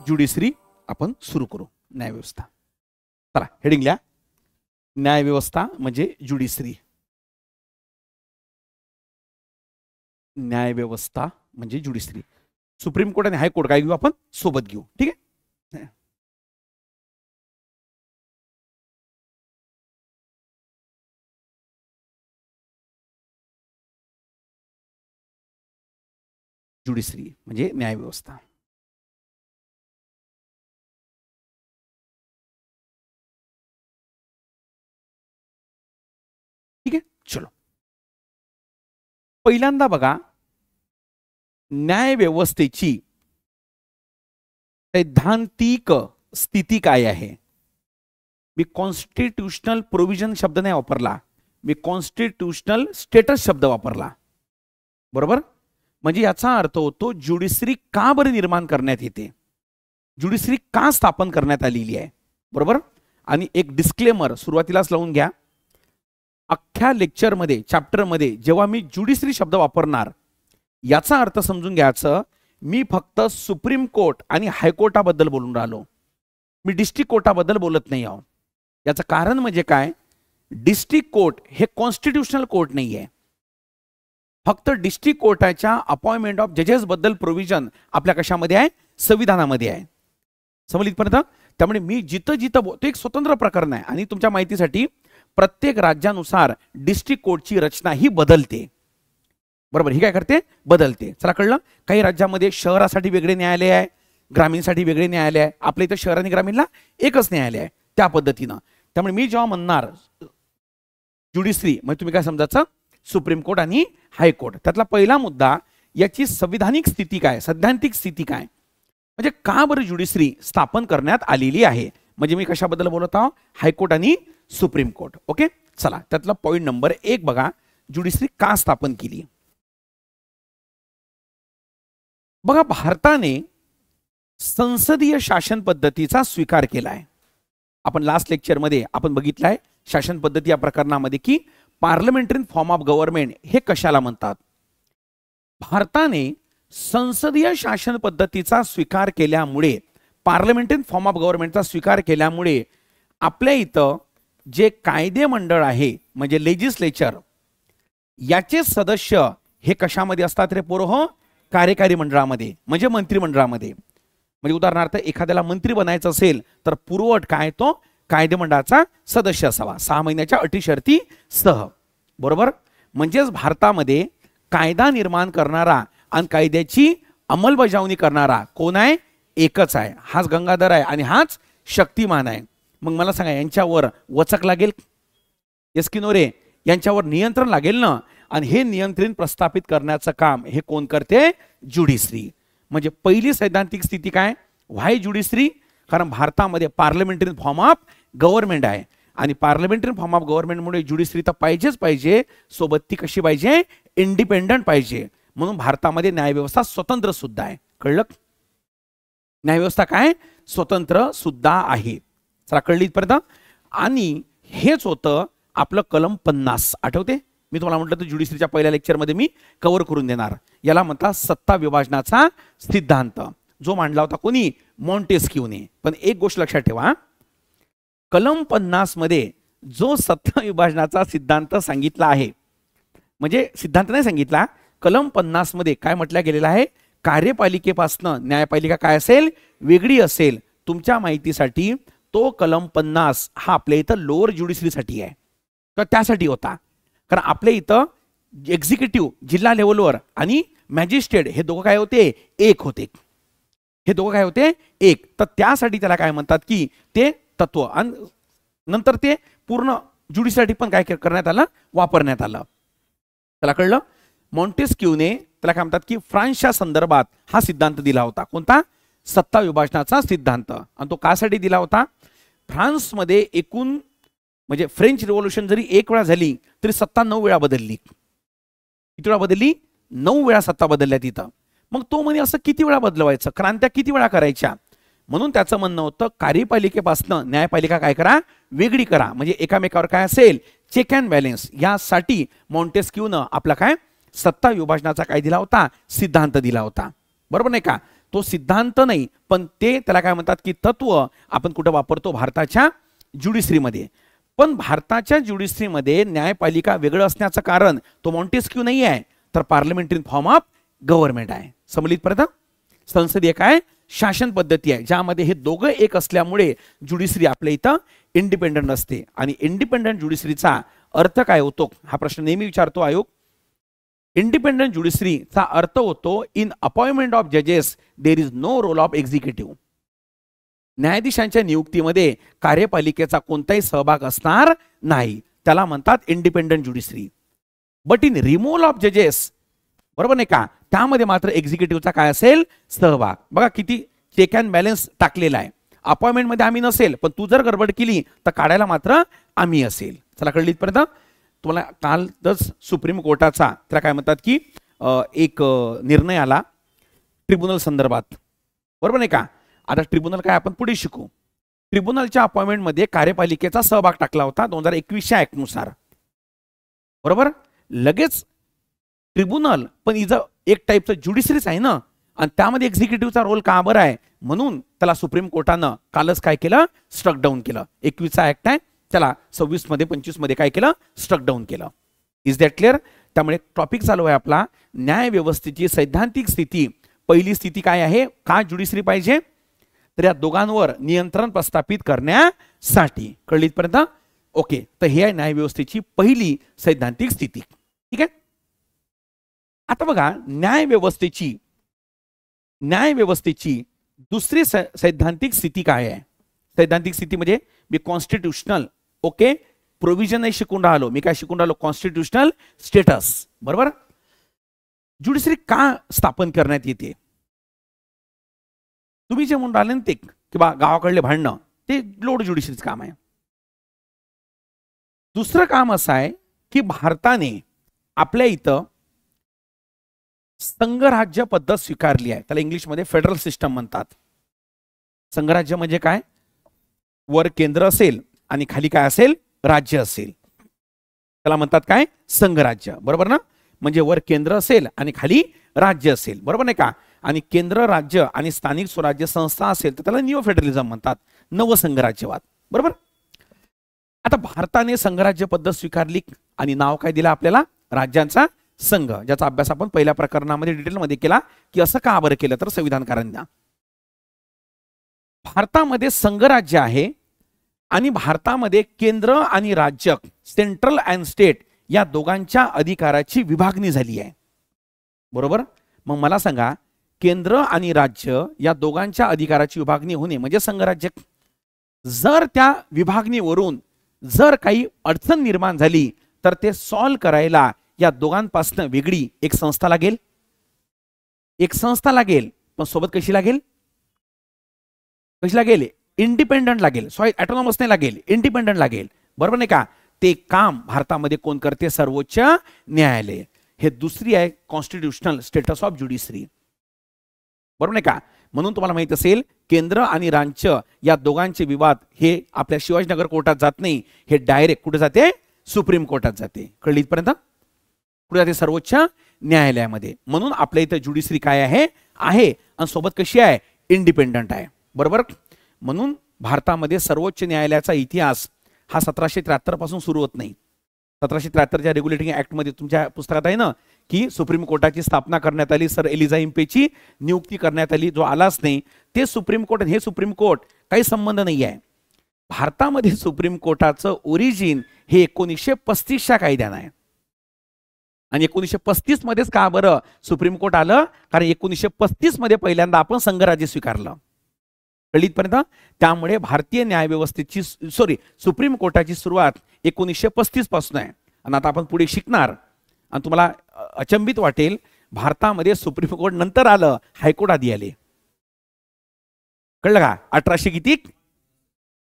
Judiciary आपण सुरू करू. न्यायव्यवस्था. चला हेडिंग लिहा. न्यायव्यवस्था म्हणजे ज्युडिशरी. न्यायव्यवस्था म्हणजे ज्युडिशरी. सुप्रीम कोर्ट आणि हायकोर्ट काय घेऊ आपण सोबत घेऊ. ठीक आहे. ज्युडिशरी म्हणजे न्यायव्यवस्था. ठीक आहे. चलो पहिल्यांदा बघा न्यायव्यवस्थेची सैद्धांतिक स्थिती काय आहे. मी कॉन्स्टिट्यूशनल प्रोव्हिजन शब्द नाही वापरला, मी कॉन्स्टिट्यूशनल स्टेटस शब्द वापरला. बरोबर. म्हणजे याचा अर्थ होतो ज्युडिशरी का बरे निर्माण करण्यात येते, ज्युडिशरी का स्थापन करण्यात आलेली आहे. बरोबर. आणि एक डिस्क्लेमर सुरुवातीलाच लावून घ्या. अख्ख्या लेक्चरमध्ये चॅप्टरमध्ये जेव्हा मी ज्युडिशरी शब्द वापरणार याचा अर्थ समजून घ्यायचं मी फक्त सुप्रीम कोर्ट आणि हायकोर्टाबद्दल बोलून राहिलो, मी डिस्ट्रिक्ट कोर्टाबद्दल बोलत नाही आहो. याचं कारण म्हणजे काय, डिस्ट्रिक्ट कोर्ट हे कॉन्स्टिट्यूशनल कोर्ट नाही आहे. फक्त डिस्ट्रिक्ट कोर्टाच्या अपॉइंटमेंट ऑफ जजेस बद्दल प्रोव्हिजन आपल्या कशामध्ये आहे, संविधानामध्ये आहे. समजलं इथपर्यंत. त्यामुळे मी जिथं जिथं बोलतो एक स्वतंत्र प्रकरण आहे. आणि तुमच्या माहितीसाठी प्रत्येक राज्यानुसार डिस्ट्रिक्ट कोर्टची रचना ही बदलते. बरोबर. ही काय करते, बदलते. चला कळलं. काही राज्यामध्ये शहरासाठी वेगळे न्यायालय आहे, ग्रामीणसाठी वेगळे न्यायालय आहे. आपल्या इथं शहर आणि ग्रामीणला एकच न्यायालय आहे त्या पद्धतीनं. त्यामुळे मी जेव्हा म्हणणार ज्युडिशरी म्हणजे तुम्ही काय समजायचं, सुप्रीम कोर्ट आणि हायकोर्ट. त्यातला पहिला मुद्दा याची संविधानिक स्थिती काय, सैद्धांतिक स्थिती काय, म्हणजे का बरं ज्युडिशरी स्थापन करण्यात आलेली आहे. म्हणजे मी कशाबद्दल बोलत आहोत, हायकोर्ट आणि सुप्रीम कोर्ट. ओके. चला त्यातला पॉइंट नंबर 1 बघा, ज्युडिशरी का स्थापन केली. बघा भारताने संसदीय शासन पद्धतीचा स्वीकार केलाय. आपण लास्ट लेक्चरमध्ये आपण बघितलंय शासन पद्धती या प्रकरणामध्ये की पार्लमेंटरी फॉर्म ऑफ गव्हर्नमेंट हे कशाला म्हणतात. भारताने संसदीय शासन पद्धतीचा स्वीकार केल्यामुळे, पार्लमेंटरी फॉर्म ऑफ गव्हर्नमेंटचा स्वीकार केल्यामुळे आपल्या इथं जे कायदे मंडळ आहे म्हणजे लेजिस्लेचर याचे सदस्य हे कशामध्ये असतात रे पोरं, कार्यकारी मंडळामध्ये म्हणजे मंत्रिमंडळामध्ये. म्हणजे उदाहरणार्थ एखाद्याला मंत्री बनायचं असेल तर पूर्वअट काय, तो कायदे मंडळाचा सदस्य असावा 6 महिन्याच्या अटी शर्ती सह. बरोबर. म्हणजेच भारतामध्ये कायदा निर्माण करणारा आणि कायद्याची अंमलबजावणी करणारा कोण आहे, एकच आहे. हाच गंगाधर आहे आणि हाच शक्तिमान आहे. मग मला सांगा यांच्यावर वचक लागेल, येस की नो रे, यांच्यावर नियंत्रण लागेल ना. आणि हे नियंत्रण प्रस्थापित करण्याचं काम हे कोण करते, ज्युडिशरी. म्हणजे पहिली सैद्धांतिक स्थिती काय, व्हाय ज्युडिशरी, कारण भारतामध्ये पार्लमेंटरी फॉर्म ऑफ गव्हर्नमेंट आहे आणि पार्लमेंटरी फॉर्म ऑफ गव्हर्नमेंटमुळे ज्युडिशरी तर पाहिजेच पाहिजे, सोबत ती कशी पाहिजे, इंडिपेंडंट पाहिजे. म्हणून भारतामध्ये न्यायव्यवस्था स्वतंत्र सुद्धा आहे. कळलं. न्यायव्यवस्था काय, स्वतंत्र सुद्धा आहे. चला कळली इथपर्यंत. आणि हेच होतं आपलं कलम 50. आठवते मी तुम्हाला म्हटलं तर ज्युडिशरीच्या पहिल्या लेक्चरमध्ये मी कव्हर करून देणार. याला म्हणतात सत्ता विभाजनाचा सिद्धांत, जो मांडला होता कोणी, मॉन्टेस्क्यूने. पण एक गोष्ट लक्षात ठेवा, कलम 50 मध्ये जो सत्ता विभाजनाचा सिद्धांत सांगितला आहे, म्हणजे सिद्धांत नाही सांगितला, कलम 50 मध्ये काय म्हटलं गेलेलं आहे, कार्यपालिकेपासून न्यायपालिका काय असेल, वेगळी असेल. तुमच्या माहितीसाठी तो कलम 50 हा आपल्या इथं लोअर ज्युडिशरीसाठी आहे, तर त्यासाठी होता. कारण आपल्या इथं एक्झिक्युटिव्ह जिल्हा लेवलवर आणि मॅजिस्ट्रेट हे दोघं काय होते, एक होते. हे दोघं काय होते, एक. तर त्यासाठी त्याला काय म्हणतात की ते तत्व, आणि नंतर ते पूर्ण ज्युडिशरीसाठी पण काय करण्यात आलं, वापरण्यात आलं. त्याला कळलं. मॉन्टेस्क्यूने त्याला काय म्हणतात की फ्रान्सच्या संदर्भात हा सिद्धांत दिला होता. कोणता, सत्ता विभाजनाचा सिद्धांत. आणि तो कासाठी दिला होता, फ्रान्समध्ये एकूण म्हणजे फ्रेंच रिव्होल्यूशन जरी 1 वेळा झाली तरी सत्ता 9 वेळा बदलली. किती वेळा बदलली, 9 वेळा सत्ता बदलल्या तिथं. मग तो म्हणे असं किती वेळा बदलवायचं, क्रांत्या किती वेळा करायच्या. म्हणून त्याचं म्हणणं होतं कार्यपालिकेपासून न्यायपालिका काय करा, वेगळी करा. म्हणजे एकामेकावर काय असेल, चेक अँड बॅलेन्स. यासाठी मॉन्टेस्क्यूनं आपला काय सत्ता विभाजनाचा काय दिला होता, सिद्धांत दिला होता. बरोबर नाही का. तो सिद्धांत नाही, पण ते त्याला काय म्हणतात की तत्व आपण कुठं वापरतो, भारताच्या ज्युडिशरीमध्ये. पण भारताच्या ज्युडिशरीमध्ये न्यायपालिका वेगळं असण्याचं कारण तो मॉन्टेस्क्यू नाही आहे, तर पार्लमेंटरी फॉर्म ऑफ गव्हर्नमेंट आहे. समजलीत परत? संसदीय काय शासन पद्धती आहे, ज्यामध्ये हे दोघं एक असल्यामुळे ज्युडिशरी आपल्या इथं इंडिपेंडंट असते. आणि इंडिपेंडंट ज्युडिशरीचा अर्थ काय होतो हा प्रश्न नेहमी विचारतो आयोग. इंडिपेंडंट ज्युडिशरीचा अर्थ होतो इन अपॉइंटमेंट ऑफ जजेस there is no role of executive. न्यायाधीशांच्या नियुक्तीमध्ये कार्यपालिकेचा कोणताही सहभाग असणार नाही, त्याला म्हणतात independent judiciary. But in removal of जजेस, बरोबर नाही का, त्यामध्ये मात्र एक्झिक्युटिव्हचा काय असेल सहभाग. बघा किती चेक अँड बॅलन्स टाकलेला आहे. अपॉइंटमेंट मध्ये आम्ही नसेल, पण तू जर गडबड केली तर काढायला मात्र आम्ही असेल. चला कळली इथपर्यंत? तुम्हाला कालच सुप्रीम कोर्टाचा त्याला काय म्हणतात की एक निर्णय आला ट्रिब्युनल संदर्भात, बरोबर नाही का. आता ट्रिब्युनल काय आपण पुढे शिकू. ट्रिब्युनलच्या अपॉइंटमेंटमध्ये कार्यपालिकेचा सहभाग टाकला होता 2021च्या ऍक्ट नुसार, बरोबर. लगेच ट्रिब्युनल पण इथं एक टाईपचं ज्युडिशरीच आहे ना, आणि त्यामध्ये एक्झिक्युटिव्हचा रोल का बरं आहे, म्हणून त्याला सुप्रीम कोर्टानं कालच काय केलं, स्ट्रक डाऊन केलं. 21चा ऍक्ट आहे, त्याला 26 मध्ये 25 मध्ये काय केलं, स्ट्रक डाऊन केलं. Is that clear? त्यामुळे टॉपिक चालू आहे आपला न्याय व्यवस्थेची सैद्धांतिक स्थिती. पहिली स्थिती काय आहे, का ज्युडिशरी पाहिजे, तर या दोघांवर नियंत्रण प्रस्थापित करण्यासाठी. कळली इथपर्यंत? ओके, तर हे आहे न्याय व्यवस्थेची पहिली सैद्धांतिक स्थिती. ठीक आहे. आता बघा न्याय व्यवस्थेची दुसरी सैद्धांतिक स्थिती काय आहे. सैद्धांतिक स्थिती म्हणजे मी कॉन्स्टिट्यूशनल, ओके, प्रोव्हिजन नाही शिकून राहिलो, मी काय शिकून राहिलो, कॉन्स्टिट्यूशनल स्टेटस, बरोबर. ज्युडिशरी का स्थापन करण्यात येते, तुम्ही जे म्हणून राहिले ते की बा गावाकडले भांडणं, ते लोड ज्युडिशरीचं काम आहे. दुसरं काम असं आहे की भारताने आपल्या इथं संघराज्य पद्धत स्वीकारली आहे, त्याला इंग्लिशमध्ये फेडरल सिस्टम म्हणतात. संघराज्य म्हणजे काय, वर केंद्र असेल आणि खाली काय असेल, राज्य असेल, त्याला म्हणतात काय, संघराज्य, बरोबर ना. म्हणजे वर केंद्र असेल आणि खाली राज्य असेल, बरोबर नाही का. आणि केंद्र, राज्य आणि स्थानिक स्वराज्य संस्था असेल तर त्याला निओ फेडरलिझम म्हणतात, नवसंघराज्यवाद, बरोबर. आता भारताने संघराज्य पद्धत स्वीकारली आणि नाव काय दिलं आपल्याला, राज्यांचा संघ, ज्याचा अभ्यास आपण पहिल्या प्रकरणामध्ये डिटेलमध्ये केला की असं का बरं केलं, तर संविधानकारांना. भारतामध्ये संघराज्य आहे आणि भारतामध्ये केंद्र आणि राज्य, सेंट्रल अँड स्टेट, या दोघांच्या अधिकाराची विभागणी झाली आहे, बरोबर. मग मला सांगा, केंद्र आणि राज्य या दोघांच्या अधिकाराची विभागणी होणे म्हणजे संघराज्य. जर त्या विभागणीवरून जर काही अडचण निर्माण झाली तर ते सॉल्व्ह करायला या दोघांपासून वेगळी एक संस्था लागेल, पण सोबत कशी लागेल, इंडिपेंडंट लागेल. ऑटोनॉमस नाही लागेल, इंडिपेंडंट लागेल, बरोबर नाही का. ते काम भारतामध्ये कोण करते, सर्वोच्च न्यायालय. हे दुसरी आहे कॉन्स्टिट्यूशनल स्टेटस ऑफ ज्युडिशरी, बरोबर नाही का. म्हणून तुम्हाला माहित असेल केंद्र आणि राज्य या दोघांचे विवाद हे आपल्या शिवाजीनगर कोर्टात जात नाही, हे डायरेक्ट कुठे जाते, सुप्रीम कोर्टात जाते. कळली इथपर्यंत? कुठे जाते, सर्वोच्च न्यायालयामध्ये. म्हणून आपल्या इथं ज्युडिशरी काय आहे आणि सोबत कशी आहे, इंडिपेंडंट आहे, बरोबर. म्हणून भारतामध्ये सर्वोच्च न्यायालयाचा इतिहास हा 1773 पासून सुरू होत नाही. 1773च्या रेग्युलेटिंग ऍक्ट मध्ये तुमच्या पुस्तकात आहे ना की सुप्रीम कोर्टाची स्थापना करण्यात आली, सर एलिझा इम्पेची नियुक्ती करण्यात आली, जो आलाच नाही. ते सुप्रीम कोर्ट, हे सुप्रीम कोर्ट काही संबंध नाही आहे. भारतामध्ये सुप्रीम कोर्टाचं ओरिजिन हे 1935च्या कायद्यानं आहे. आणि 1935 मध्येच का बरं सुप्रीम कोर्ट आलं, कारण 1935 मध्ये पहिल्यांदा आपण संघराज्य स्वीकारलं. कळीतपर्यंत? त्यामुळे भारतीय न्यायव्यवस्थेची सुप्रीम कोर्टाची सुरुवात 1935 पासून आहे. आणि आता आपण पुढे शिकणार आणि तुम्हाला अचंबित वाटेल, भारतामध्ये सुप्रीम कोर्ट नंतर आलं, हायकोर्ट आधी आले. कळलं का? 1800 किती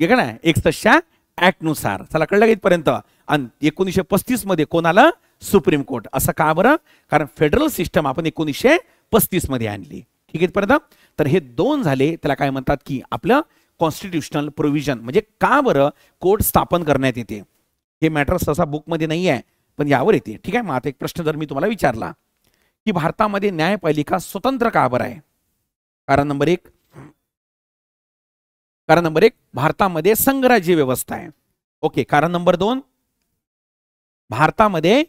का ना 61च्या ऍक्ट नुसार. चला कळलं का इथपर्यंत? आणि 1935 मध्ये कोण आलं? Supreme court. असं का बरं? कारण फेडरल सिस्टम आपण 1935 मध्ये आणली. ठीक आहे इथपर्यंत? तर हे दोन झाले, त्याला काय म्हणतात की आपलं कॉन्स्टिट्यूशनल प्रोव्हिजन. म्हणजे का बरं कोर्ट स्थापन करण्यात येते, हे मॅटर सहसा बुकमध्ये नाही आहे पण यावर येते. ठीक आहे. मग आता एक प्रश्न जर मी तुम्हाला विचारला की भारतामध्ये न्यायपालिका स्वतंत्र का बरं आहे, कारण नंबर एक, कारण नंबर एक, भारतामध्ये संघराज्य व्यवस्था आहे. ओके. कारण नंबर दोन, भारतामध्ये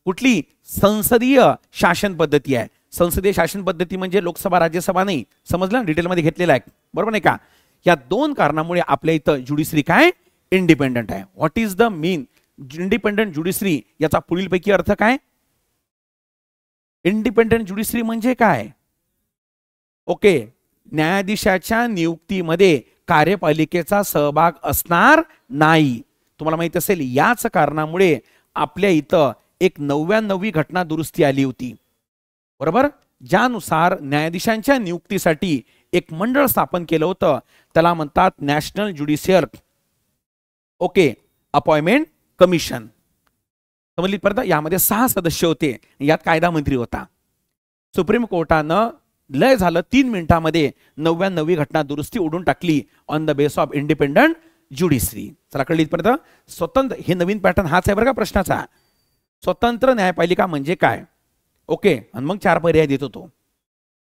कुठली संसदीय शासन पद्धती आहे. संसदीय शासन पद्धती म्हणजे लोकसभा राज्यसभा नाही, समजलं, डिटेलमध्ये घेतलेलं आहे, बरोबर नाही का. या दोन कारणामुळे आपल्या इथं ज्युडिशरी काय, इंडिपेंडंट आहे. What is the mean independent judiciary, याचा पुढीलपैकी अर्थ काय. इंडिपेंडंट ज्युडिशरी म्हणजे काय. ओके. न्यायाधीशाच्या नियुक्तीमध्ये कार्यपालिकेचा सहभाग असणार नाही. तुम्हाला माहित असेल, याच कारणामुळे आपल्या इथं एक 99वी घटना दुरुस्ती आली होती, बरोबर, ज्यानुसार न्यायाधीशांच्या नियुक्तीसाठी एक मंडळ स्थापन केलं होतं. त्याला म्हणतात national judicial okay appointment commission. समजली परत. यामध्ये 6 सदस्य होते, यात कायदा मंत्री होता. सुप्रीम कोर्टानं लय झालं 3 मिनिटांमध्ये 99वी घटना दुरुस्ती उडून टाकली on the base of independent judiciary. चला कळली इथपर्यंत. स्वतंत्र, हे नवीन पॅटर्न हाच आहे बरं का प्रश्नाचा. स्वतंत्र न्यायपालिका म्हणजे काय. ओके. आणि मग 4 पर्याय देत होतो.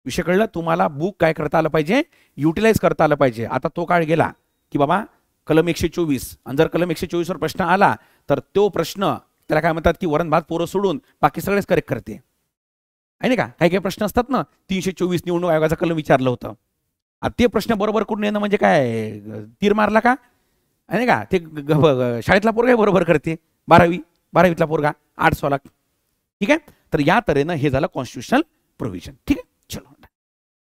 विषय कळलं तुम्हाला. बुक काय करता आलं पाहिजे, युटिलाइज करता आलं पाहिजे. आता तो काळ गेला की बाबा कलम 124, आणि जर कलम 124 वर प्रश्न आला तर तो प्रश्न त्याला काय म्हणतात की वरण भात पोरं सोडून बाकी सगळेच करेक्ट करते, आहे नाही का. काही काही प्रश्न असतात ना, 324 निवडणूक आयोगाचा कलम विचारलं होतं. ते प्रश्न बरोबर करून येणं म्हणजे काय, तीर मारला का, आहे का. ते शाळेतला पोरगा बरोबर करते, 12वीतला पोरगा 8 सोला. ठीक आहे. तर या तऱ्हेनं हे झालं कॉन्स्टिट्यूशनल प्रोव्हिजन. ठीक आहे.